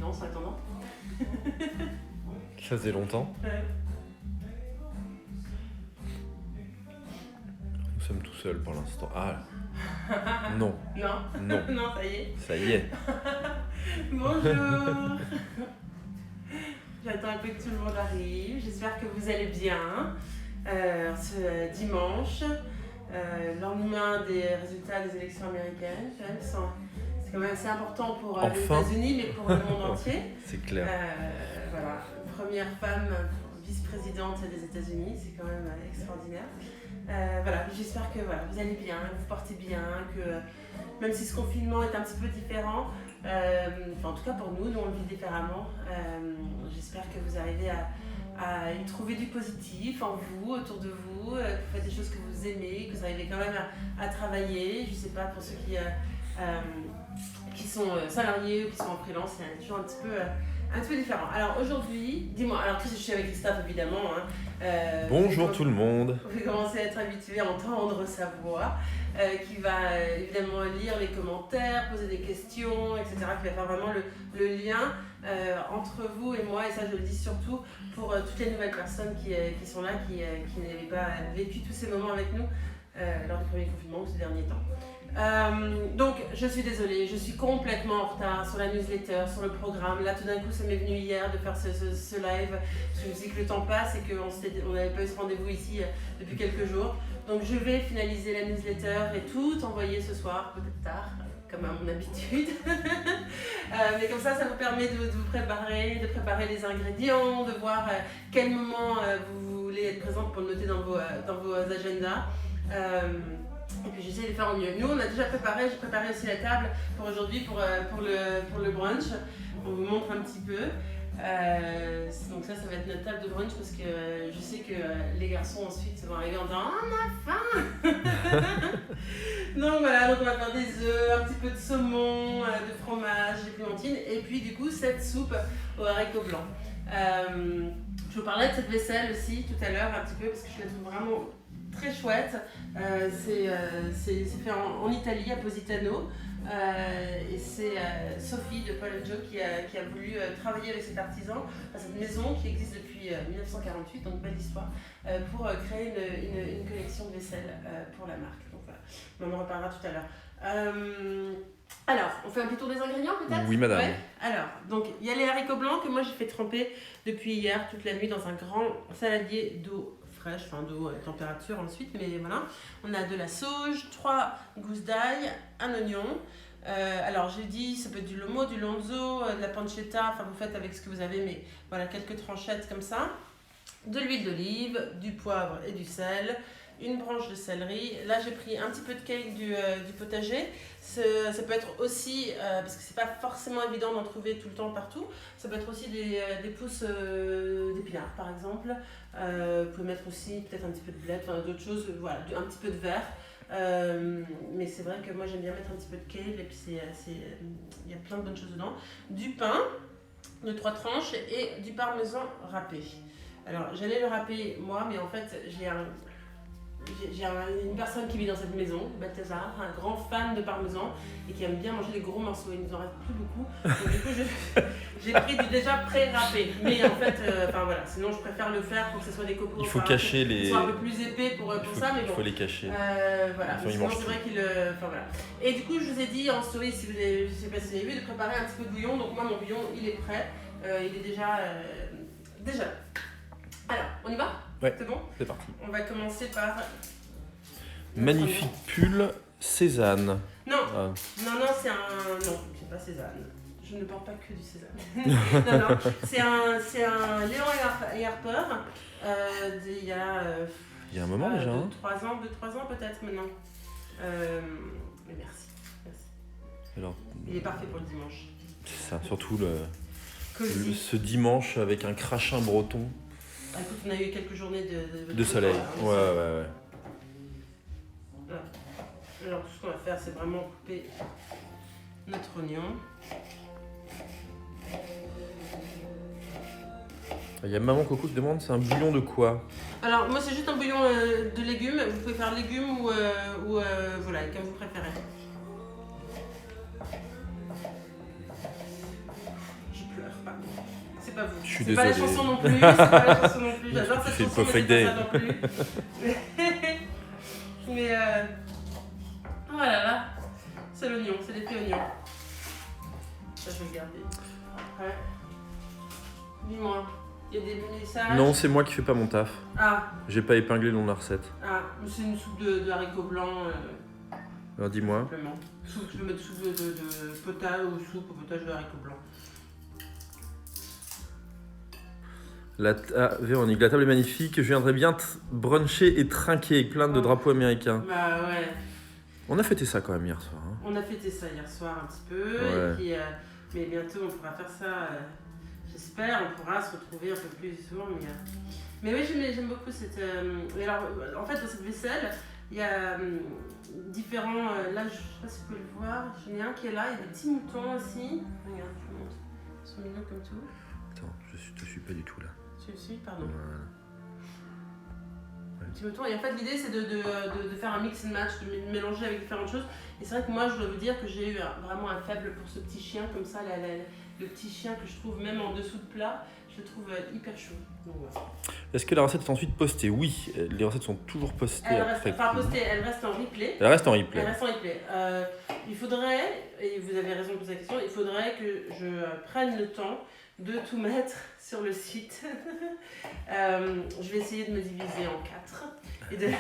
silence en attendant. Ça faisait longtemps. Ouais. Nous sommes tout seuls pour l'instant. Ah non. Non. Non. Non, ça y est. Ça y est. Bonjour. J'attends un peu que tout le monde arrive. J'espère que vous allez bien. Ce dimanche, lendemain des résultats des élections américaines, c'est quand même assez important pour les États-Unis, mais pour le monde entier. C'est clair. Voilà, première femme vice-présidente des États-Unis, c'est quand même extraordinaire. Voilà, j'espère que voilà, vous allez bien, que vous portez bien, que même si ce confinement est un petit peu différent, en tout cas pour nous on le vit différemment. J'espère que vous arrivez à y trouver du positif en vous, autour de vous, que vous faites des choses que vous aimez, que vous arrivez quand même à travailler. Je ne sais pas, pour ceux qui sont salariés ou qui sont en freelance, c'est toujours un petit peu différent. Alors aujourd'hui, dis-moi, alors je suis avec Christophe évidemment. Bonjour tout le monde. Vous commencez à être habitué à entendre sa voix, qui va évidemment lire les commentaires, poser des questions, etc. Qui va faire vraiment le lien entre vous et moi, et ça je le dis surtout pour toutes les nouvelles personnes qui sont là, qui n'avaient pas vécu tous ces moments avec nous lors du premier confinement ou ces derniers temps. Donc je suis désolée, je suis complètement en retard sur la newsletter, sur le programme. Là tout d'un coup ça m'est venu hier de faire ce live, parce que je me dis que le temps passe et qu'on n'avait pas eu ce rendez-vous ici depuis quelques jours. Donc je vais finaliser la newsletter et tout envoyer ce soir, peut-être tard, comme à mon habitude. Mais comme ça vous permet de vous préparer, de préparer les ingrédients, de voir quel moment vous voulez être présente pour le noter dans vos agendas. Et puis j'essaie de faire au mieux. Nous on a déjà préparé, j'ai préparé aussi la table pour aujourd'hui pour le brunch. On vous montre un petit peu. Donc ça va être notre table de brunch parce que je sais que les garçons ensuite vont arriver en disant « On a faim !» Donc voilà, donc on va faire des œufs, un petit peu de saumon, de fromage, des clémentines et puis du coup cette soupe aux haricots blancs. Je vous parlais de cette vaisselle aussi tout à l'heure un petit peu parce que je la trouve vraiment très chouette. C'est fait en Italie, à Positano. Et c'est Sophie de Paul & Joe qui a voulu travailler avec cet artisan, cette maison qui existe depuis 1948, donc belle histoire, pour créer une collection de vaisselle pour la marque. Donc voilà, on en reparlera tout à l'heure. Alors, on fait un petit tour des ingrédients peut-être ? Oui madame. Ouais. Alors, donc il y a les haricots blancs que moi j'ai fait tremper depuis hier toute la nuit dans un grand saladier d'eau fraîche, enfin d'eau à température ensuite, mais voilà. On a de la sauge, 3 gousses d'ail, un oignon. Alors j'ai dit, ça peut être du lomo, du lonzo, de la pancetta, enfin vous faites avec ce que vous avez, mais voilà, quelques tranchettes comme ça. De l'huile d'olive, du poivre et du sel, une branche de céleri. Là j'ai pris un petit peu de cake du potager. Ça peut être aussi, parce que c'est pas forcément évident d'en trouver tout le temps partout, ça peut être aussi des pousses d'épinards par exemple. Vous pouvez mettre aussi peut-être un petit peu de blé, enfin d'autres choses, voilà, un petit peu de verre. Mais c'est vrai que moi j'aime bien mettre un petit peu de kale et puis il y a plein de bonnes choses dedans. Du pain de 3 tranches et du parmesan râpé. Alors j'allais le râper moi, mais en fait j'ai une personne qui vit dans cette maison, Balthazar, un grand fan de parmesan et qui aime bien manger des gros morceaux. Il nous en reste plus beaucoup. Donc du coup, j'ai pris du déjà pré-râpé. Mais en fait, voilà, sinon je préfère le faire pour que ce soit des cocos. Il faut cacher les. Ils sont un peu plus épais pour ça, mais bon. Il faut les cacher. Voilà. Sinon c'est vrai qu'il. Voilà. Et du coup, je vous ai dit en story, si vous avez, je sais pas si vous avez vu, de préparer un petit peu de bouillon. Donc moi, mon bouillon, il est prêt. Il est déjà. Alors, on y va ? Ouais, c'est bon ? C'est parti. On va commencer par... Magnifique pull Cézanne. Non, Ah. non, c'est un... Non, c'est pas Cézanne. Je ne porte pas que du Cézanne. non, c'est un Léon et Harper. Il y a un moment déjà. 2-3 ans peut-être maintenant. Mais merci. Alors, il est parfait pour le dimanche. C'est ça, surtout ce dimanche avec un crachin breton. Ah, écoute, on a eu quelques journées de soleil. Ouais. Voilà. Alors tout ce qu'on va faire, c'est vraiment couper notre oignon. Il y a maman Coco qui demande, c'est un bouillon de quoi ? Alors moi c'est juste un bouillon de légumes. Vous pouvez faire légumes ou voilà, comme vous préférez. pas vous. Je suis c'est pas la désolé. chanson non plus, c'est pas la chanson non plus. J'adore Tu cette fais chanson, mais Perfect c'est Day. pas ça non plus. Mais oh là là, c'est l'oignon, c'est l'effet oignon. Ça, je vais le garder. Après, dis-moi, il y a des messages. Non, c'est moi qui fais pas mon taf. Ah, J'ai pas épinglé dans la recette. c'est une soupe de haricots blancs. Alors dis-moi. Simplement. Soupe, je peux mettre soupe de potage ou soupe au potage de haricots blancs. Véronique, la table est magnifique. Je viendrais bien bruncher et trinquer avec plein de drapeaux américains. Bah ouais. On a fêté ça quand même hier soir. Hein. On a fêté ça hier soir un petit peu. Ouais. Et puis, mais bientôt on pourra faire ça. J'espère, on pourra se retrouver un peu plus souvent. Mais oui, j'aime beaucoup cette. Et alors, en fait, dans cette vaisselle, il y a différents. Là, je sais pas si vous pouvez le voir. J'en ai un qui est là. Il y a des petits moutons aussi. Regarde, je vous montre. Ils sont mignons comme tout. Attends, je te suis pas du tout là. Celui-ci, pardon. Voilà. Petit mouton. Et en fait, l'idée, c'est de faire un mix and match, de mélanger avec différentes choses. Et c'est vrai que moi, je dois vous dire que j'ai eu vraiment un faible pour ce petit chien, comme ça, le petit chien que je trouve même en dessous de plat, je le trouve hyper chaud. Donc, voilà. Est-ce que la recette est ensuite postée? Oui, les recettes sont toujours postées. Elle reste en replay. Elle reste en replay. Elle reste en replay. Il faudrait, et vous avez raison de poser la question, il faudrait que je prenne le temps de tout mettre sur le site. Je vais essayer de me diviser en 4 et de le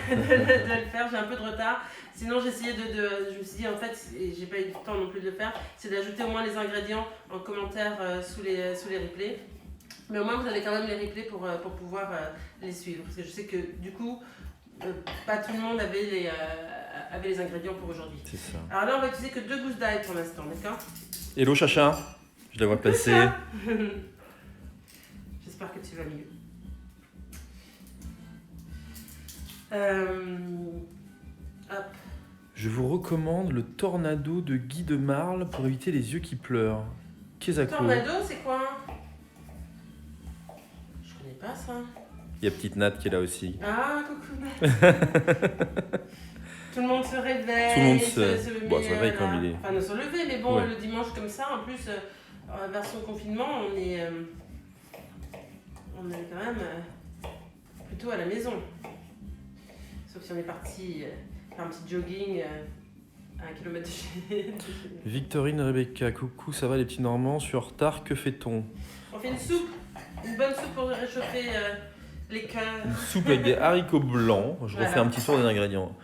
faire. J'ai un peu de retard. Sinon, j'ai essayé je me suis dit, en fait, et j'ai pas eu le temps non plus de le faire, c'est d'ajouter au moins les ingrédients en commentaire sous les replays. Mais au moins, vous avez quand même les replays pour pouvoir les suivre. Parce que je sais que du coup, pas tout le monde avait les ingrédients pour aujourd'hui. C'est ça. Alors là, on va utiliser que 2 gousses d'ail pour l'instant, d'accord? Hello Chacha, je la vois passer. J'espère que tu vas mieux. Hop. Je vous recommande le Tornado de Guy de Marle pour éviter les yeux qui pleurent. Qu'est-ce Tornado, c'est quoi? Je connais pas ça. Il y a petite Nat qui est là aussi. Ah, coucou Nat. Tout le monde se réveille. Tout le monde se réveille comme il est. Enfin, ne se lever, mais bon, Ouais. le dimanche comme ça, en plus, version confinement, on est quand même plutôt à la maison. Sauf si on est parti faire un petit jogging à 1 km de chez nous. Victorine, Rebecca, coucou, ça va les petits Normands? Je suis en retard, que fait-on? On fait une soupe, une bonne soupe pour réchauffer les cœurs. Une soupe avec des haricots blancs. Je refais Voilà. un petit tour des ingrédients.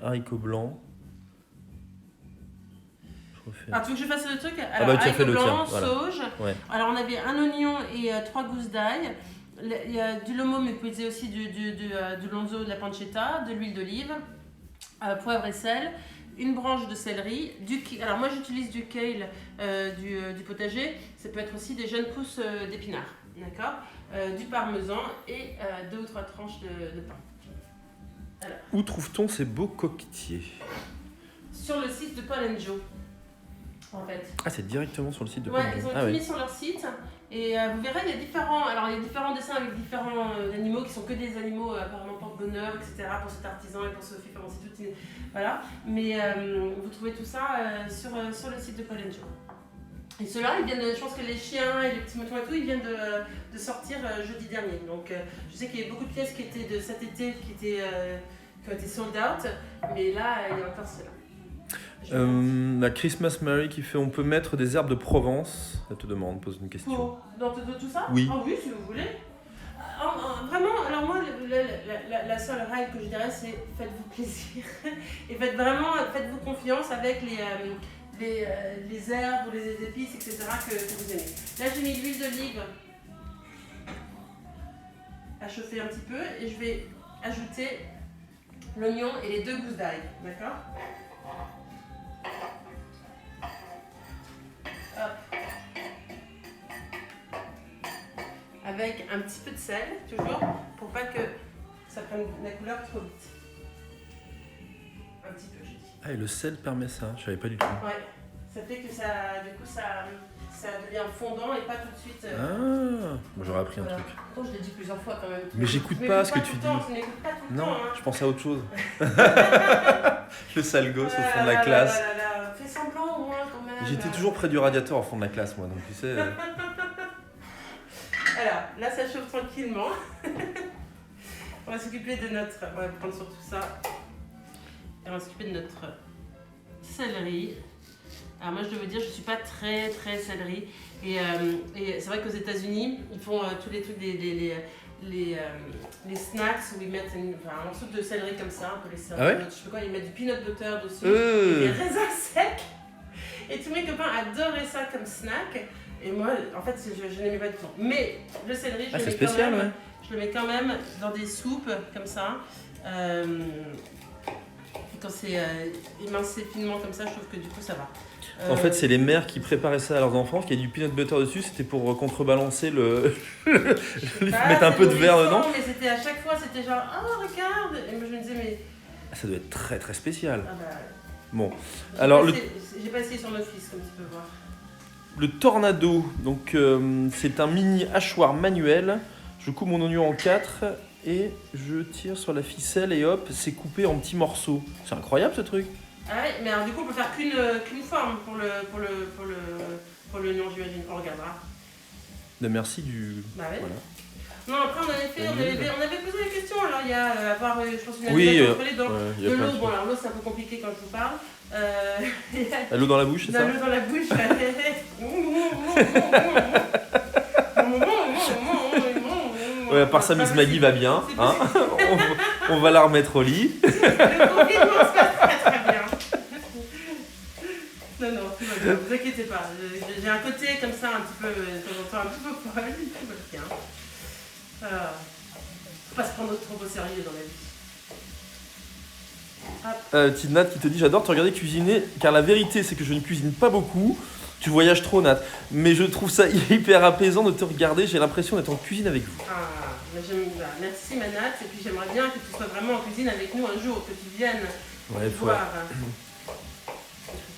Haricots blancs. Je refais. Ah, tu veux que je fasse le truc? Alors, tu as fait le haricots tien, blancs, voilà. sauge. Ouais. Alors, on avait un oignon et 3 gousses d'ail. Il y a du lomo, mais vous pouvez utiliser aussi du lonzo, de la pancetta, de l'huile d'olive, poivre et sel, une branche de céleri, alors moi j'utilise du kale du potager, ça peut être aussi des jeunes pousses d'épinards, d'accord, du parmesan et 2 ou 3 tranches de pain. Alors, Où trouve-t-on ces beaux coquetiers? sur le site de Paul & Joe, en fait. Ah, c'est directement sur le site de Ouais, Paul & ils Joe. ont Ah tout oui. mis sur leur site et vous verrez, il y a différents dessins avec différents animaux qui sont que des animaux apparemment porte-bonheur, etc. pour cet artisan et pour Sophie, enfin, c'est tout voilà. Mais vous trouvez tout ça sur le site de Paul & Joe. Et ceux-là, ils viennent, je pense que les chiens et les petits moutons et tout, ils viennent de sortir jeudi dernier. Donc je sais qu'il y a beaucoup de pièces qui étaient de cet été qui ont été sold out, mais là, il y a encore ceux-là. La Christmas Mary qui fait on peut mettre des herbes de Provence. Elle te demande, pose une question. Dans tout ça? Oui. Ah oui, si vous voulez. Vraiment, alors moi, la seule règle que je dirais, c'est faites-vous plaisir. Et faites-vous confiance avec les herbes ou les épices, etc. que vous aimez. Là, j'ai mis l'huile d'olive à chauffer un petit peu et je vais ajouter l'oignon et les 2 gousses d'ail. D'accord? Hop. Avec un petit peu de sel, toujours, pour pas que ça prenne la couleur trop vite. Un petit peu, je dis. Ah, et le sel permet ça, je savais pas du tout. Ouais, ça fait que ça devient fondant et pas tout de suite. Ah, moi j'aurais appris un voilà. truc. Pourtant, je l'ai dit plusieurs fois quand même. Mais j'écoute Je pas m'écoute ce que tout tu le dis. temps, je n'écoute pas tout le Non, temps. Hein. je pensais à autre chose. Le sale gosse au fond de la classe. Fais semblant au moins quand même. J'étais toujours près du radiateur au fond de la classe, moi, donc tu sais. Alors, là, ça chauffe tranquillement. On va s'occuper de notre... On va prendre surtout ça. Et on va s'occuper de notre céleri. Alors moi, je dois vous dire, je ne suis pas très céleri. Et c'est vrai qu'aux États-Unis, ils font tous les trucs, les snacks où ils mettent un morceau de céleri comme ça, un peu les céleri. Ah ouais, je sais pas quoi, ils mettent du peanut butter dessus, et des raisins secs. Et tous mes copains adoraient ça comme snack. Et moi, en fait, je n'aimais pas du tout. Mais le céleri, je, c'est spécial, ouais. Je le mets quand même dans des soupes comme ça. Quand c'est émincé finement comme ça, je trouve que du coup ça va. En fait, c'est les mères qui préparaient ça à leurs enfants, qu'il y a du peanut butter dessus, c'était pour contrebalancer le. mettre un peu de verre dedans. Mais c'était à chaque fois, c'était genre, oh regarde. Et moi je me disais, mais. Ça doit être très spécial. Ah bah. Bon. Alors, j'ai pas essayé sur mon fils, comme tu peux voir. Le tornado, donc c'est un mini hachoir manuel. Je coupe mon oignon en 4 et je tire sur la ficelle et hop, c'est coupé en petits morceaux. C'est incroyable ce truc. Ah ouais, mais alors du coup on peut faire qu'une forme pour l'oignon, j'imagine. On regardera. Merci du. Bah ouais. Voilà. Non, après on avait posé des questions. Alors il y a à part, je pense, une oui, anecdote entre les dents. de l'eau, bon alors l'eau c'est un peu compliqué quand je vous parle. L'eau dans la bouche, c'est ça? L'eau dans la bouche. Ouais, à part ça, Miss Maggie va bien. Hein. on va la remettre au lit. Le confinement se passe très bien. Non, tout va bien, vous inquiétez pas. J'ai un côté comme ça, un petit peu, de temps en temps, un petit peu folle, tout va bien. Faut pas se prendre trop au sérieux dans la vie. Petite Nat qui te dit j'adore te regarder cuisiner car la vérité c'est que je ne cuisine pas beaucoup. Tu voyages trop Nat, mais je trouve ça hyper apaisant de te regarder, j'ai l'impression d'être en cuisine avec vous. Merci Manat, et puis j'aimerais bien que tu sois vraiment en cuisine avec nous un jour, que tu viennes voir.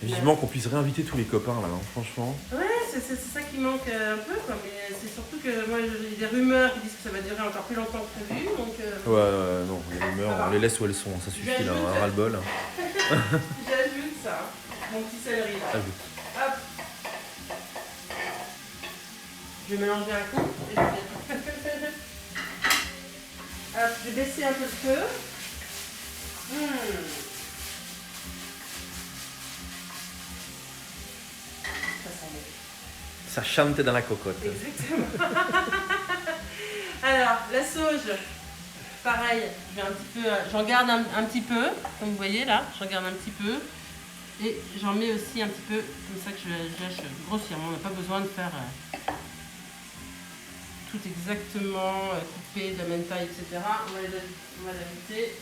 Vivement qu'on puisse réinviter tous les copains là, hein, franchement. Ouais, c'est ça qui manque un peu, quoi. Mais c'est surtout que moi j'ai des rumeurs qui disent que ça va durer encore plus longtemps que prévu. Donc, Ouais, non, les rumeurs, on les laisse où elles sont, ça suffit là, un ras-le-bol. J'ajoute ça, mon petit céleri là. Ajoute. Hop. Je vais mélanger un coup. Et hop, je vais baisser un peu le feu. Ça chante dans la cocotte. Exactement. Alors, la sauge, pareil, j'en garde un petit peu, comme vous voyez là, j'en garde un petit peu. Et j'en mets aussi un petit peu, comme ça que je lâche grossièrement. On n'a pas besoin de faire tout exactement coupé de la même taille, etc. On va l'ajouter.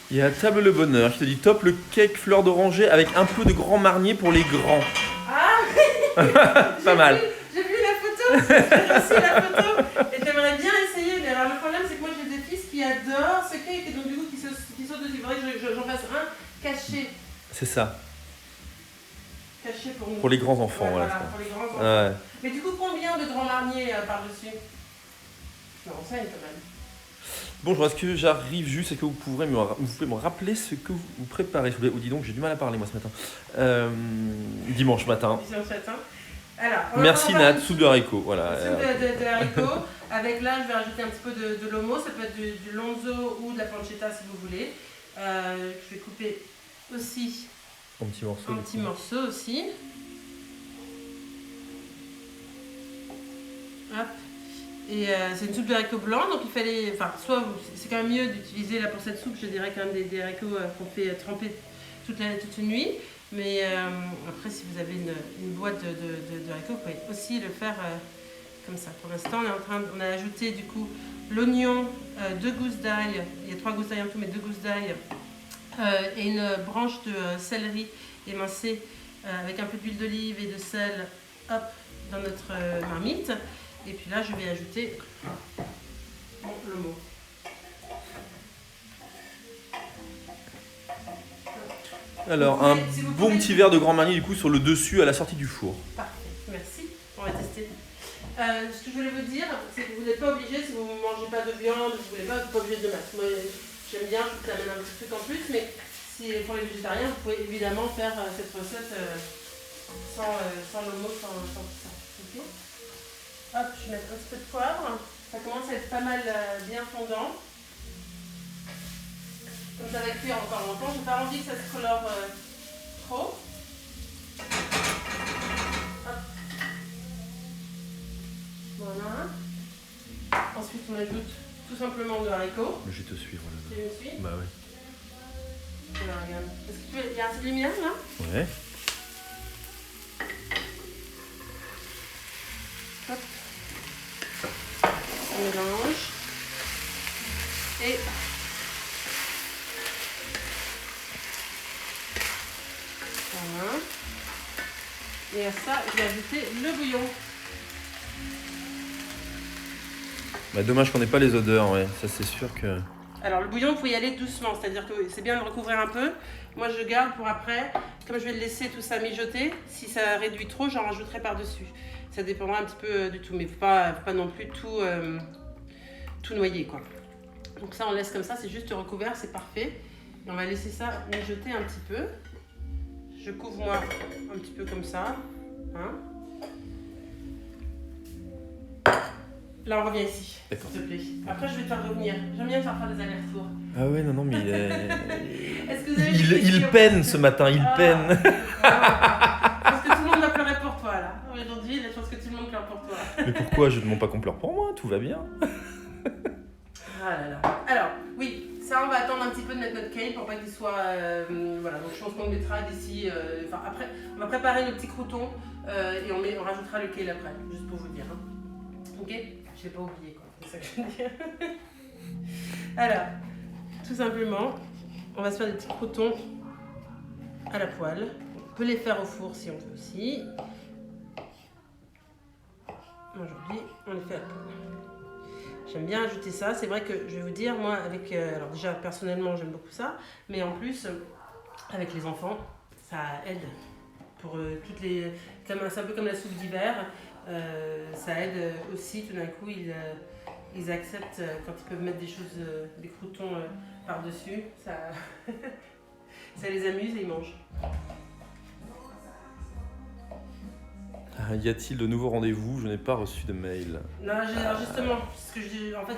Il y a Table le Bonheur qui te dit top le cake fleur d'oranger avec un peu de Grand Marnier pour les grands. Ah oui. Pas mal. J'ai vu la photo, j'ai reçu la photo et j'aimerais bien essayer. Mais alors le problème c'est que moi j'ai des fils qui adorent ce cake et donc du coup qui sautent dessus. Il faudrait que j'en fasse un caché. C'est ça. Caché pour nous. Pour les grands enfants, ouais, voilà. Pour les grands enfants. Ouais. Mais du coup combien de Grand Marnier par-dessus? Non, ça il est pas mal. Bonjour, est-ce que j'arrive juste? Est-ce que vous pouvez me rappeler ce que vous préparez? Ou dis donc, j'ai du mal à parler moi ce matin. Dimanche matin. Dimanche matin. Alors, merci Nat, soupe de haricots. Voilà. Soupe de haricots. Avec là, je vais rajouter un petit peu de lomo. Ça peut être du lonzo ou de la pancetta si vous voulez. Je vais couper aussi en petits morceaux. En petits morceaux aussi. Hop. Et c'est une soupe de haricots blancs, donc il fallait, soit c'est quand même mieux d'utiliser là pour cette soupe, je dirais quand même des haricots qu'on fait tremper toute une nuit. Mais après, si vous avez une boîte de haricots, vous pouvez aussi le faire comme ça. Pour l'instant, on a ajouté du coup l'oignon, 2 gousses d'ail, il y a 3 gousses d'ail en tout, mais 2 gousses d'ail, et une branche de céleri émincée avec un peu d'huile d'olive et de sel, hop, dans notre marmite. Et puis là, je vais ajouter le mot. Alors, un bon petit verre de Grand Marnier du coup sur le dessus à la sortie du four. Parfait, merci. On va tester. Ce que je voulais vous dire, c'est que vous n'êtes pas obligé, si vous ne mangez pas de viande, vous ne voulez pas obligé de mettre. Moi, j'aime bien, je vous amène un petit truc en plus, mais si pour les végétariens, vous pouvez évidemment faire cette recette sans le mot, sans tout ça. Okay. Hop, je vais mettre un petit peu de poivre. Ça commence à être pas mal bien fondant. Comme ça va cuire encore longtemps, j'ai pas envie que ça se colore trop. Hop. Voilà. Ensuite on ajoute tout simplement de haricots. Je vais te suivre là-bas. Tu me suis? Bah ouais. Voilà, regarde. Est-ce que tu veux... Il y a un peu de lumière là? Ouais. Hop. On mélange. Et voilà. Et à ça, je vais ajouter le bouillon. Bah dommage qu'on n'ait pas les odeurs, ouais. Ça c'est sûr que... Alors le bouillon, il faut y aller doucement, c'est-à-dire que c'est bien de le recouvrir un peu. Moi je garde pour après, comme je vais le laisser tout ça mijoter, si ça réduit trop, j'en rajouterai par-dessus. Ça dépendra un petit peu du tout, mais faut pas non plus tout noyer quoi. Donc ça on laisse comme ça, c'est juste recouvert, c'est parfait. Et on va laisser ça mijoter un petit peu. Je couvre moi un petit peu comme ça. Hein. Là on revient ici, s'il te plaît. Après je vais te faire revenir. J'aime bien te faire des allers-retours. Ah ouais, non, mais Est-ce que vous avez il peine ce matin, il peine. Parce que tout le monde va pleurer pour toi là. Aujourd'hui, il y a des chances que tout le monde pleure pour toi. Mais pourquoi? Je ne demande pas qu'on pleure pour moi, tout va bien. Ah là là. Alors, oui, ça on va attendre un petit peu de mettre notre cake pour pas qu'il soit... voilà, donc je pense qu'on le mettra d'ici... Enfin après, on va préparer nos petits croutons et on rajoutera le kale après, juste pour vous dire. Hein. Ok? Je l'ai pas oublié quoi, c'est ça que je veux dire. Alors, tout simplement, on va se faire des petits croutons à la poêle. On peut les faire au four si on veut aussi. Aujourd'hui, on les fait à la poêle. J'aime bien ajouter ça. C'est vrai que je vais vous dire, moi, avec... alors déjà, personnellement, j'aime beaucoup ça. Mais en plus, avec les enfants, ça aide. Pour toutes les... C'est un peu comme la soupe d'hiver. Ça aide aussi, tout d'un coup, ils acceptent quand ils peuvent mettre des choses, des croutons par-dessus. Ça... ça les amuse et ils mangent. Y a-t-il de nouveaux rendez-vous? Je n'ai pas reçu de mail. Non, alors justement, parce que en fait,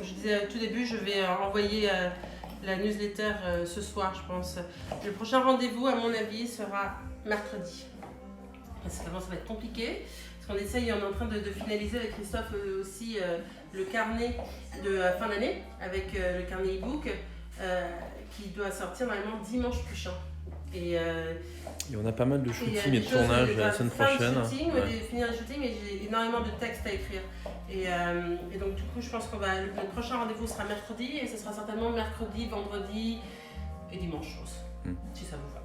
je disais au tout début, je vais envoyer la newsletter ce soir, je pense. Le prochain rendez-vous, à mon avis, sera mercredi. Parce qu'avant, ça va être compliqué. Parce qu'on essaye, on est en train de finaliser avec Christophe aussi le carnet de fin d'année, avec le carnet e-book, qui doit sortir normalement dimanche prochain. Et on a pas mal de shooting et de tournage la semaine prochaine. Finir le shooting, et j'ai énormément de textes à écrire. Et donc du coup, je pense que notre prochain rendez-vous sera mercredi, et ce sera certainement mercredi, vendredi et dimanche, je pense, si ça vous va.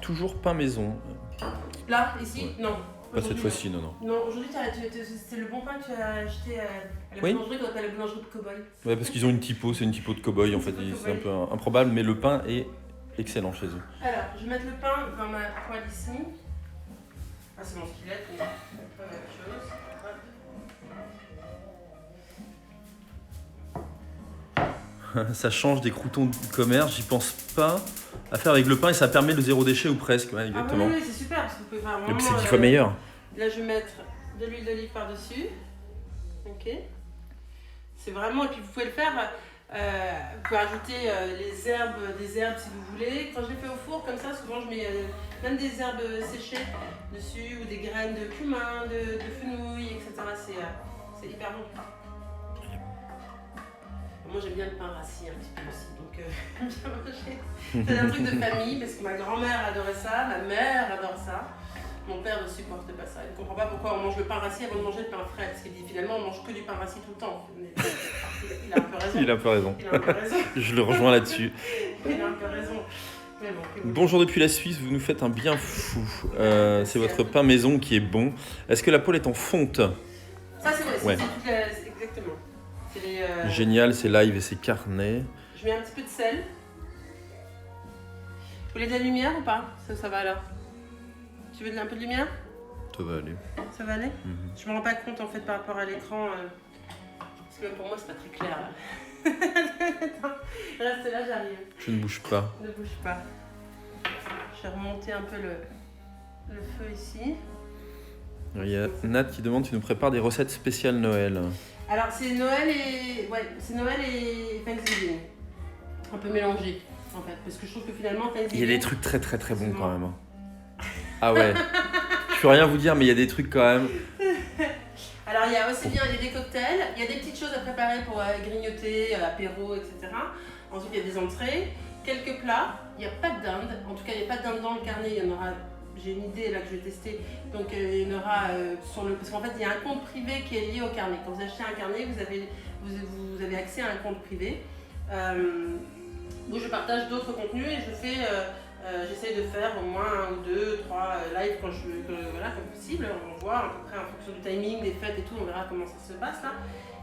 Toujours pain maison. Là, ici, ouais. Non. Pas cette fois-ci, non. Non, aujourd'hui, c'est le bon pain que tu as acheté à la boulangerie qu'on appelle la boulangerie de cow-boy. Ouais, parce qu'ils ont une typo, c'est une typo de cow-boy en fait. C'est un peu improbable, mais le pain est excellent chez eux. Alors, je vais mettre le pain dans ma poêle ici. Ah, c'est mon skillet, mais pas la même chose. Ça change des croutons de commerce, j'y pense pas. À faire avec le pain et ça permet le zéro déchet ou presque, ouais, exactement. Ah oui, c'est super parce que vous pouvez faire vraiment... Et puis c'est 10 fois meilleur. Là, je vais mettre de l'huile d'olive par-dessus. Ok. C'est vraiment... Et puis vous pouvez le faire... vous pouvez ajouter des herbes si vous voulez. Quand je les fais au four, comme ça, souvent je mets même des herbes séchées dessus ou des graines de cumin, de fenouil, etc. C'est hyper bon. Moi j'aime bien le pain rassis un petit peu aussi, donc j'aime bien manger. C'est un truc de famille parce que ma grand-mère adorait ça, ma mère adore ça. Mon père ne supporte pas ça. Il ne comprend pas pourquoi on mange le pain rassis avant de manger le pain frais. Parce qu'il dit finalement on mange que du pain rassis tout le temps. Il a un peu raison. Il a un peu raison. Il a un peu raison. Je le rejoins là-dessus. Il a un peu raison. Mais bon, Bonjour depuis la Suisse, vous nous faites un bien fou. C'est votre pain maison qui est bon. Est-ce que la poêle est en fonte? Ça c'est vrai, ouais. C'est exactement. Génial, c'est live et c'est carnet. Je mets un petit peu de sel. Vous voulez de la lumière ou pas? Ça va alors. Tu veux un peu de lumière? Ça va aller. Ça va aller? Je me rends pas compte en fait par rapport à l'écran Parce que même pour moi, c'est pas très clair là. Attends, reste là, j'arrive. Je ne bouge pas. Ne bouge pas. Je vais remonter un peu le feu ici. Il y a Nat qui demande, tu nous prépares des recettes spéciales Noël. Alors c'est Noël et Thanksgiving. Un peu mélangé en fait. Parce que je trouve que finalement Thanksgiving... Il y a des trucs très très très bons quand même. Ah ouais. Je peux rien vous dire, mais il y a des trucs quand même. Alors il y a aussi bien des cocktails, il y a des petites choses à préparer pour grignoter, apéro, etc. Ensuite il y a des entrées, quelques plats. Il n'y a pas de dinde. En tout cas il n'y a pas de dinde dans le carnet. Il y en aura... J'ai une idée là que je vais tester. Donc il y en aura sur le... Parce qu'en fait il y a un compte privé qui est lié au carnet. Quand vous achetez un carnet, vous avez accès à un compte privé. Où je partage d'autres contenus et je fais... j'essaye de faire au moins 1 ou 2, 3 lives quand voilà, comme possible. On voit à peu près en fonction du timing, des fêtes et tout, on verra comment ça se passe là.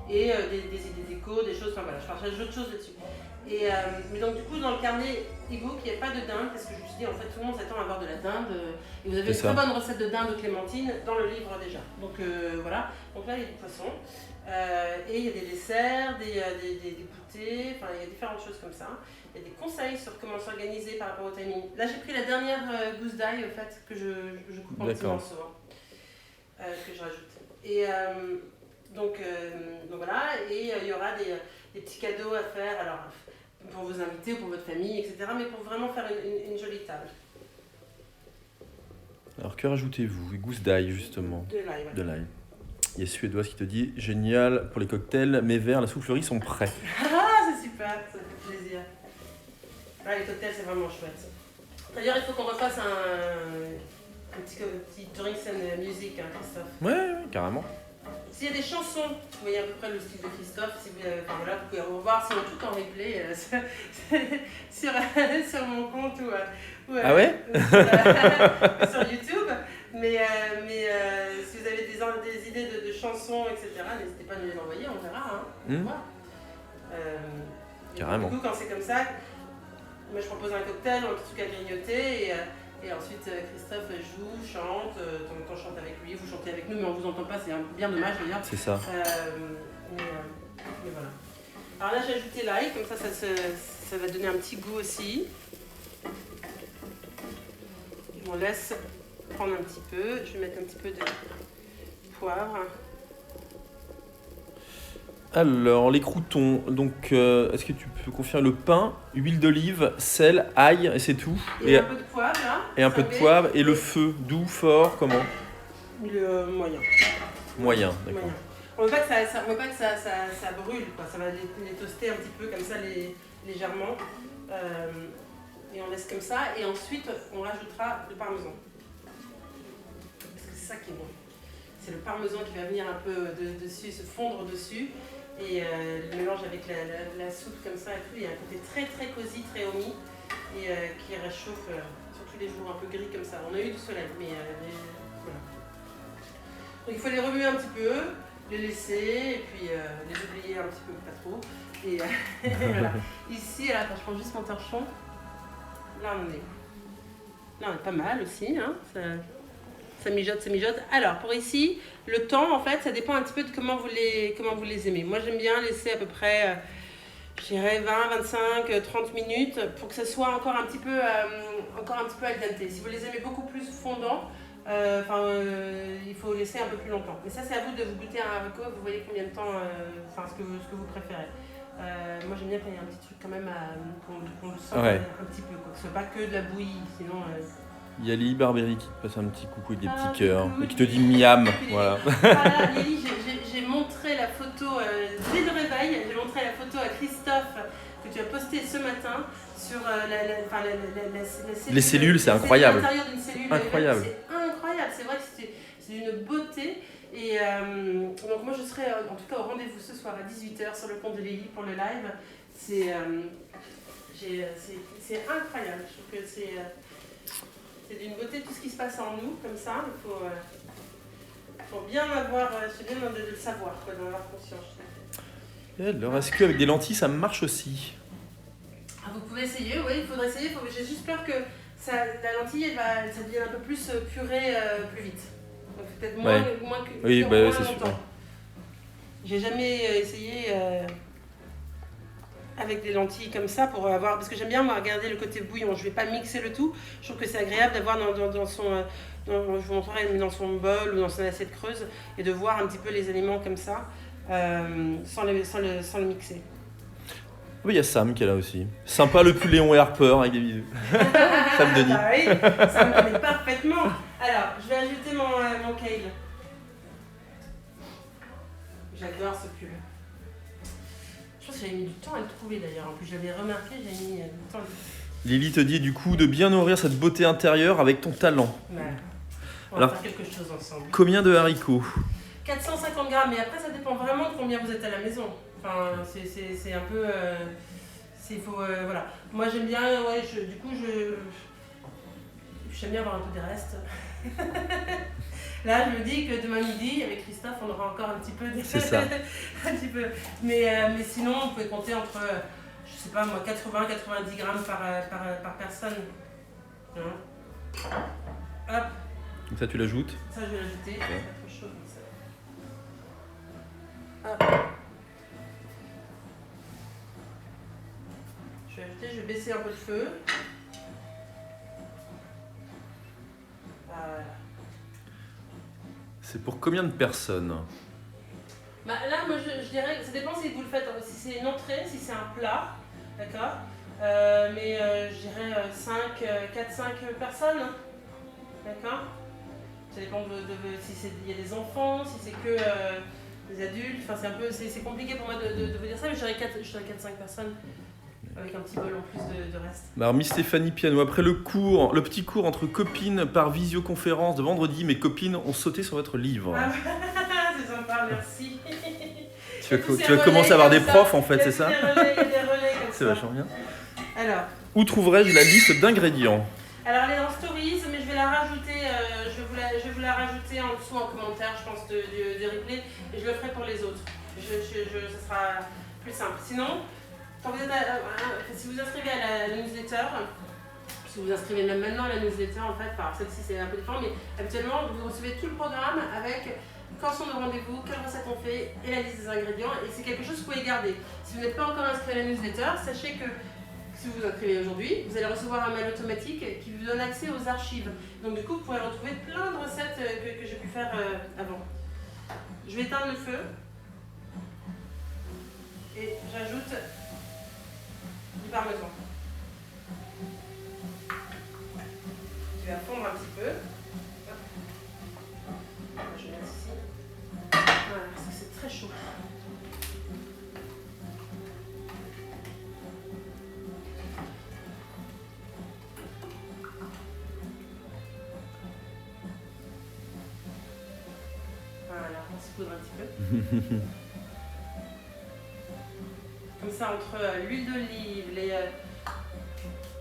Et des idées déco, des choses, enfin voilà, je partage d'autres choses là-dessus. Et, mais donc du coup dans le carnet e-book il n'y a pas de dinde parce que je me suis dit en fait tout le monde s'attend à avoir de la dinde et vous avez une très bonne recette de dinde aux clémentines dans le livre déjà. Donc voilà, donc là il y a du poisson et il y a des desserts, des goûters, enfin il y a différentes choses comme ça. Il y a des conseils sur comment s'organiser par rapport au timing. Là j'ai pris la dernière gousse d'ail en fait que je coupe en petits morceaux que je rajoute. Et donc voilà, et il y aura des petits cadeaux à faire alors, pour vos invités ou pour votre famille, etc. Mais pour vraiment faire une jolie table. Alors que rajoutez-vous? Gousse d'ail justement. De l'ail, ouais. De l'ail. Il y a Suédoise qui te dit génial pour les cocktails, mes verres, la soufflerie sont prêts. Ah, c'est super, ça fait plaisir. Ah, les cocktails, c'est vraiment chouette. D'ailleurs, il faut qu'on refasse un petit drinks and music, hein, Christophe. Ouais, carrément. S'il y a des chansons, vous voyez à peu près le style de Christophe, si vous, voilà, vous pouvez revoir, sinon tout en replay sur mon compte ou ah ouais sur YouTube. Mais si vous avez des idées de chansons, etc., n'hésitez pas à nous les envoyer, on verra. Hein. Carrément. Du coup, quand c'est comme ça, moi je propose un cocktail, un petit truc à grignoter et ensuite Christophe joue, chante, de temps en temps chante avec lui, vous chantez avec nous mais on vous entend pas, c'est bien dommage d'ailleurs. C'est ça. Mais voilà. Alors là j'ai ajouté l'ail, comme ça va donner un petit goût aussi. On laisse prendre un petit peu, je vais mettre un petit peu de poivre. Alors, les croûtons, donc est-ce que tu peux confirmer le pain, huile d'olive, sel, ail, et c'est tout? Et un peu de poivre là. Et un peu de poivre, et le feu, doux, fort, comment? Le moyen. Moyen, d'accord. Moyen. On veut pas que ça brûle, quoi. Ça va les toaster un petit peu comme ça légèrement. Et on laisse comme ça, et ensuite on rajoutera le parmesan. Parce que c'est ça qui est bon. C'est le parmesan qui va venir un peu dessus, se fondre dessus. Et le mélange avec la soupe comme ça et tout, il y a un côté très très cosy, très homey et qui réchauffe surtout les jours un peu gris comme ça. On a eu du soleil, mais voilà. Donc il faut les remuer un petit peu, les laisser et puis les oublier un petit peu, pas trop. Et voilà. Ici, là, je prends juste mon torchon. Là on est pas mal aussi, hein. Ça mijote. Alors, pour ici, le temps, en fait, ça dépend un petit peu de comment vous les aimez. Moi, j'aime bien laisser à peu près, je dirais 20, 25, 30 minutes pour que ça soit encore un petit peu al dente. Si vous les aimez beaucoup plus fondants, il faut laisser un peu plus longtemps. Mais ça, c'est à vous de vous goûter à un haricot, vous voyez combien de temps, ce que vous préférez. Moi, j'aime bien quand il y a un petit truc quand même qu'on le sente un petit peu, quoi. Que ce soit pas que de la bouillie, sinon... Il y a Lily Barbery qui te passe un petit coucou avec des petits cœurs et qui te dit miam. Voilà. Voilà, Lily, j'ai montré la photo dès le réveil, j'ai montré la photo à Christophe que tu as postée ce matin sur les cellules, c'est incroyable. L'intérieur d'une cellule, incroyable. C'est incroyable, c'est vrai que c'est une beauté. Et donc moi je serai en tout cas au rendez-vous ce soir à 18h sur le compte de Lily pour le live. C'est incroyable, je trouve que c'est d'une beauté tout ce qui se passe en nous, comme ça. Il faut bien avoir, c'est bien de le savoir, quoi, dans leur conscience. Et alors, est-ce qu'avec des lentilles, ça marche aussi? Vous pouvez essayer, oui, il faudrait essayer. J'ai juste peur que la lentille, ça devienne un peu plus purée plus vite. Donc peut-être moins que oui, moins c'est longtemps. sûr. J'ai jamais essayé avec des lentilles comme ça pour avoir... Parce que j'aime bien moi, regarder le côté bouillon. Je vais pas mixer le tout. Je trouve que c'est agréable d'avoir dans son... je vous montrerai, mais dans son bol ou dans son assiette creuse et de voir un petit peu les aliments comme ça sans le mixer. Oui, il y a Sam qui est là aussi. Sympa le pull Léon et Harper avec des bisous. Sam Denis. Ah oui, ça me connaît parfaitement. Alors, je vais ajouter mon kale. J'adore ce pull. Je pense que j'avais mis du temps à le trouver d'ailleurs. En plus, je l'avais remarqué, j'avais mis du temps. Lily te dit du coup de bien nourrir cette beauté intérieure avec ton talent. Ouais. On va faire quelque chose ensemble. Combien de haricots? 450 grammes, mais après ça dépend vraiment de combien vous êtes à la maison. Enfin, c'est un peu... voilà. Moi j'aime bien, j'aime bien avoir un peu des restes. Là, je me dis que demain midi, avec Christophe, on aura encore un petit peu... C'est ça. un petit peu. Mais sinon, vous pouvez compter entre, je sais pas moi, 80-90 grammes par personne. Hein. Hop. Donc ça, tu l'ajoutes. Ça, je vais l'ajouter. Okay. C'est pas trop chaud comme ça. Hop. Je vais ajouter, je vais baisser un peu le feu. Voilà. C'est pour combien de personnes? Bah, là, moi, je dirais que ça dépend si vous le faites, si c'est une entrée, si c'est un plat, d'accord, mais je dirais 4-5 personnes, d'accord. Ça dépend si il y a des enfants, si c'est que des adultes, enfin c'est compliqué pour moi de vous dire ça, mais je dirais 4-5 personnes. Avec un petit bol en plus de reste. Alors, Miss Stéphanie Piano, après le petit cours entre copines par visioconférence de vendredi, mes copines ont sauté sur votre livre. Ah, c'est sympa, merci. Tu vas commencer à avoir des profs en fait, c'est ça? Il y a des relais comme ça. C'est vachement bien. Alors. Où trouverai-je la liste d'ingrédients? Alors, elle est en stories, mais je vais la rajouter, je vais vous la rajouter en dessous en commentaire, je pense, du replay, et je le ferai pour les autres. Ce sera plus simple. Sinon, quand vous êtes si vous inscrivez à la newsletter, si vous inscrivez même maintenant à la newsletter, en fait, enfin, celle-ci c'est un peu différent, mais habituellement vous recevez tout le programme avec quand sont nos rendez-vous, quelle recette on fait et la liste des ingrédients, et c'est quelque chose que vous pouvez garder. Si vous n'êtes pas encore inscrit à la newsletter, sachez que si vous vous inscrivez aujourd'hui, vous allez recevoir un mail automatique qui vous donne accès aux archives. Donc du coup, vous pourrez retrouver plein de recettes que j'ai pu faire avant. Je vais éteindre le feu et j'ajoute du parmesan. Tu vas fondre un petit peu. Je vais mettre ici. Voilà, parce que c'est très chaud. Voilà, on se poudre un petit peu. Comme ça, entre l'huile d'olive,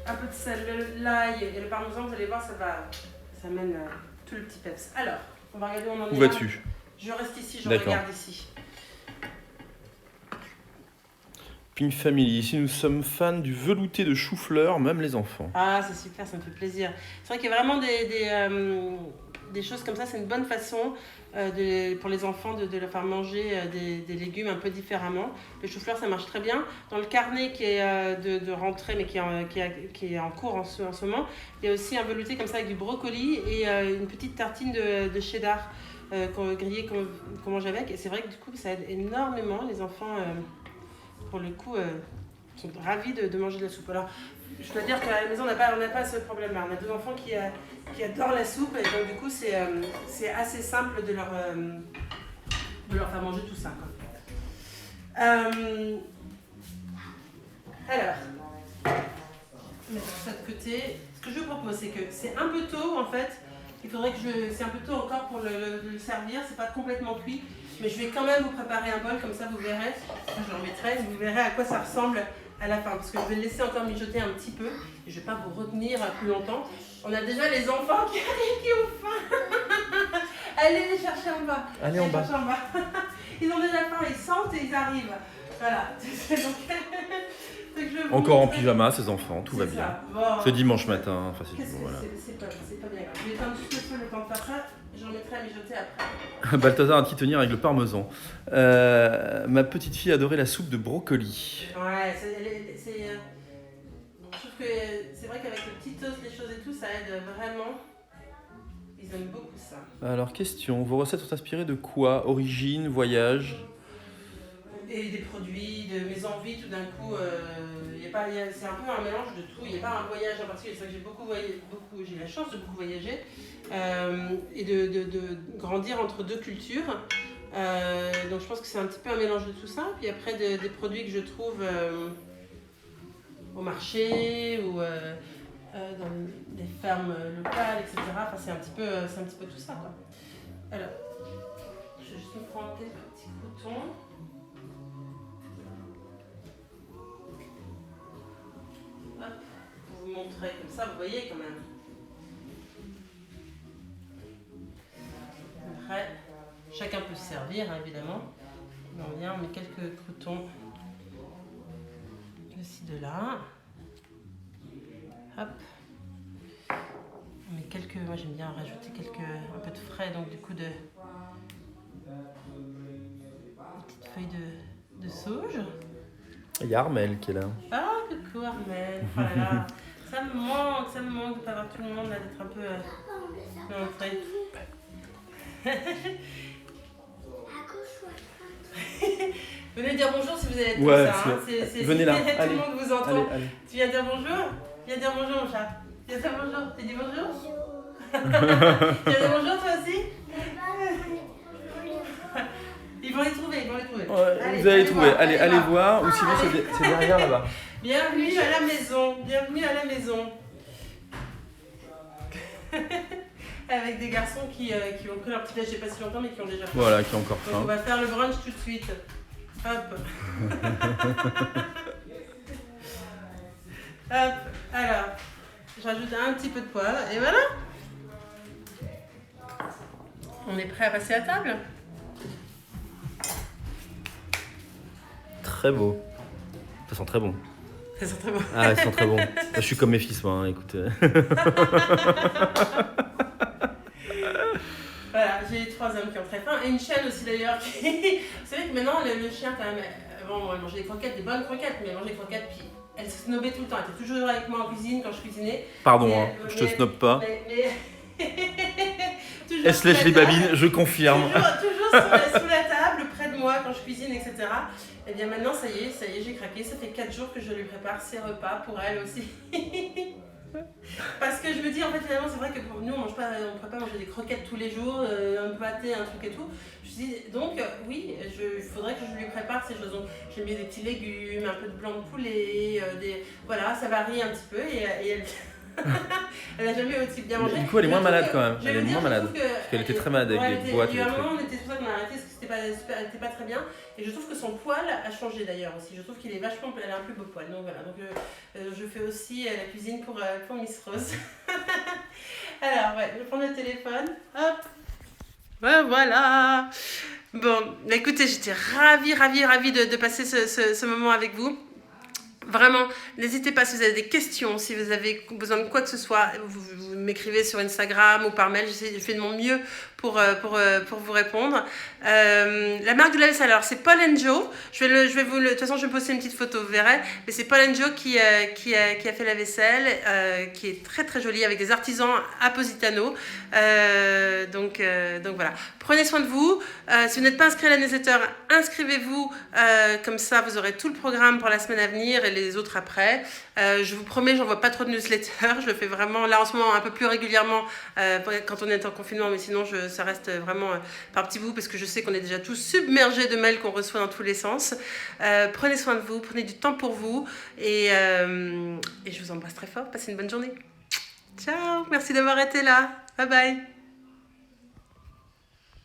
un peu de sel, l'ail et le parmesan, vous allez voir, ça mène tout le petit peps. Alors, on va regarder où on en est. Où vas-tu? Je reste ici, je regarde ici. Pink Family, ici nous sommes fans du velouté de chou-fleur, même les enfants. Ah, c'est super, ça me fait plaisir. C'est vrai qu'il y a vraiment des choses comme ça, c'est une bonne façon pour les enfants de leur faire manger des légumes un peu différemment. Le chou-fleur, ça marche très bien. Dans le carnet qui est de rentrée, mais qui est en cours en ce moment, il y a aussi un velouté comme ça avec du brocoli et une petite tartine de cheddar grillé qu'on mange avec. Et c'est vrai que du coup, ça aide énormément. Les enfants, pour le coup, sont ravis de manger de la soupe. Alors, je dois dire qu'à la maison, on n'a pas ce problème-là. On a 2 enfants qui adorent la soupe et donc du coup, c'est assez simple de leur faire manger tout ça, quoi. Alors, mettre ça de côté. Ce que je vous propose, c'est que c'est un peu tôt en fait. Il faudrait que c'est un peu tôt encore pour le servir. C'est pas complètement cuit, mais je vais quand même vous préparer un bol comme ça, vous verrez. Je le remettrai, vous verrez à quoi ça ressemble à la fin, parce que je vais le laisser encore mijoter un petit peu. Et je vais pas vous retenir plus longtemps. On a déjà les enfants qui arrivent, qui ont faim. Allez les chercher en bas. Allez en bas. Ils ont déjà faim, ils sentent et ils arrivent. Voilà. Donc je vais vous Encore en montrer. pyjama, ces enfants, tout va C'est bien. ça. Bon. C'est dimanche matin, enfin c'est Qu'est-ce que voilà. c'est pas bien grave. Je vais éteindre juste le feu le temps de faire ça. J'en mettrai à mijoter après. Balthazar a petit tenir avec le parmesan. Ma petite fille adorait la soupe de brocoli. Ouais, je trouve que c'est vrai qu'avec le petit toast, les choses et tout, ça aide vraiment. Ils aiment beaucoup ça. Alors question, vos recettes sont inspirées de quoi? Origine, voyage? Et des produits, de mes envies, tout d'un coup, c'est un peu un mélange de tout. Il n'y a pas un voyage en particulier. C'est vrai que j'ai la chance de beaucoup voyager et de grandir entre deux cultures. Donc je pense que c'est un petit peu un mélange de tout ça. Puis après, des produits que je trouve au marché ou dans des fermes locales, etc. Enfin, c'est un petit peu tout ça, quoi. Alors, je vais juste me prendre quelques petits croutons. Hop, pour vous montrer comme ça, vous voyez quand même. Après, chacun peut se servir, hein, évidemment. On vient, on met quelques croutons de ci, de là. Hop. On met quelques, moi j'aime bien rajouter un peu de frais, donc du coup des petites feuilles de sauge. Il y a Armel qui est là. Ah, coucou Armel. Oh là là. Ça me manque de pas voir tout le monde là, d'être un peu montré. Venez dire bonjour si vous allez être comme ça. Hein. Venez là. Tout Allez. le monde vous entend. Allez. Tu viens dire bonjour? Viens dire bonjour mon chat. Viens dire bonjour. Tu dis bonjour? Tu viens dire bonjour toi aussi? Ils vont les trouver. Ouais, Allez, vous allez trouver. voir, Allez voir, ou sinon c'est derrière là-bas. Bienvenue à la maison. Avec des garçons qui ont pris leur petit déj, j'ai pas si longtemps, mais qui ont déjà fait. Voilà, qui est encore Donc on faim. va faire le brunch tout de suite. Hop. Hop. Alors, je rajoute un petit peu de poivre et voilà. On est prêt à passer à table? Très beau. Ça sent très bon. Ça sent très bon. Ah, ça sent très bon. Je suis comme mes fils, moi, hein, écoute. Voilà, j'ai 3 hommes qui ont très faim et une chienne aussi d'ailleurs. Vous savez que maintenant le chien quand même, avant elle mangeait des croquettes, des bonnes croquettes, mais elle mangeait des croquettes puis elle se snobait tout le temps. Elle était toujours avec moi en cuisine quand je cuisinais. Pardon, Mais, hein, je te snobe pas. Toujours Elle se lèche sous les la table. babines, je confirme. Toujours sous la table, près de moi quand je cuisine, etc. Et bien maintenant, ça y est, j'ai craqué. Ça fait 4 jours que je lui prépare ses repas pour elle aussi. Parce que je me dis, en fait, finalement, c'est vrai que pour nous, on ne peut pas manger des croquettes tous les jours, un pâté, un truc et tout. Je me dis, donc, oui, il faudrait que je lui prépare ces choses. Donc, j'ai mis des petits légumes, un peu de blanc de poulet, voilà, ça varie un petit peu. Et elle. Elle n'a jamais aussi bien mangé. Du coup, elle est moins malade quand même. Elle est moins malade. Parce qu'elle était très malade avec des boîtes et Il y a des un trucs. moment, on était sur ça qu'on a arrêté parce que elle était pas très bien. Et je trouve que son poil a changé d'ailleurs aussi. Je trouve qu'il est vachement. Elle a un plus beau poil. Donc voilà. Donc je fais aussi la cuisine pour Miss Rose. Alors, ouais, je prends le téléphone. Hop. Ouais, voilà. Bon, bah, écoutez, j'étais ravie de passer ce moment avec vous. Vraiment, n'hésitez pas si vous avez des questions, si vous avez besoin de quoi que ce soit, vous m'écrivez sur Instagram ou par mail, je fais de mon mieux pour vous répondre. La marque de la vaisselle, alors c'est Paul & Joe, de toute façon je vais poster une petite photo, vous verrez, mais c'est Paul & Joe qui a fait la vaisselle, qui est très très jolie avec des artisans à Positano. Donc voilà, prenez soin de vous. Si vous n'êtes pas inscrit à la newsletter, inscrivez-vous, comme ça vous aurez tout le programme pour la semaine à venir et les autres après. Je vous promets, j'envoie pas trop de newsletters, je le fais vraiment là en ce moment un peu plus régulièrement quand on est en confinement, mais sinon ça reste vraiment par petits bouts parce que je sais qu'on est déjà tous submergés de mails qu'on reçoit dans tous les sens. Prenez soin de vous, prenez du temps pour vous et je vous embrasse très fort, passez une bonne journée. Ciao, merci d'avoir été là, bye bye.